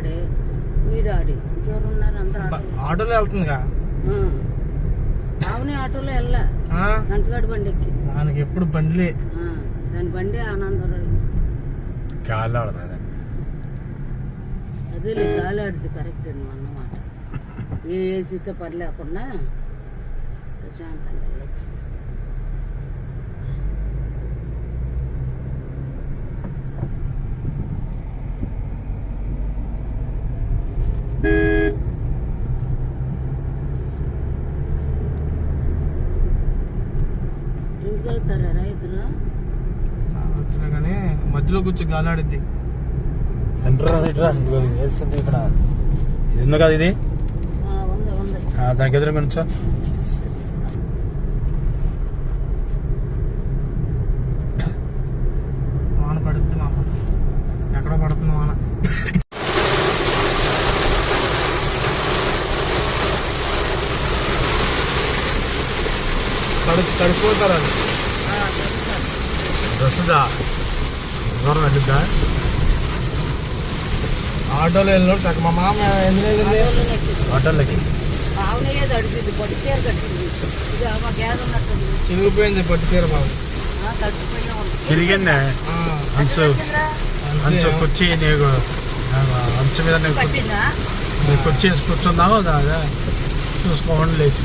ఆడే వీడాడి ఇంకెవరు ఉన్నారు అందరూ ఆటోలో వెళ్తుందిగా ఆవుని ఆటోలో వెళ్ళా కంటగాడి బండి ఎక్కి దానికి ఎప్పుడు బండిలే దాని బండి ఆనందరావు గాలి ఆడదా అదే గాలి ఆడితే కరెక్ట్ నువ్వు అన్నమాట ఏ ఏసీతో పని లేకుండా ప్రశాంతంగా వెళ్ళొచ్చు ఇంటికి వెళ్తారా రైతులు కానీ మధ్యలో కూర్చో గాలి ఆడిద్ది సెంటర్ వేస్తుంది ఇక్కడ ఇది ఉంది కదా ఇది ఉంది ఉంది దానికి ఎదురు కొంచెం వాన పడుద్ది మా అమ్మ ఎక్కడ పడుతుంది వాన తడిపోతారు అది వస్తుందా దూరం వెళ్ళిద్దా ఆటోలో వెళ్ళినోడు చక్క మా మామ ఎందుకు వెళ్ళింది హోటల్కి ఆవునేది అడిగింది పొడి చీర కట్టింది ఇది మా గ్యాస్ ఉన్నట్టుంది చిరిగిపోయింది పట్టు చీర బాబు కలిసిపోయినా చిరిగిందే అంచు అంచు కుర్చీ నీకు అంచు మీద పట్టిందా కుర్చీ వేసి కూర్చున్నావు చూసుకోండి లేచి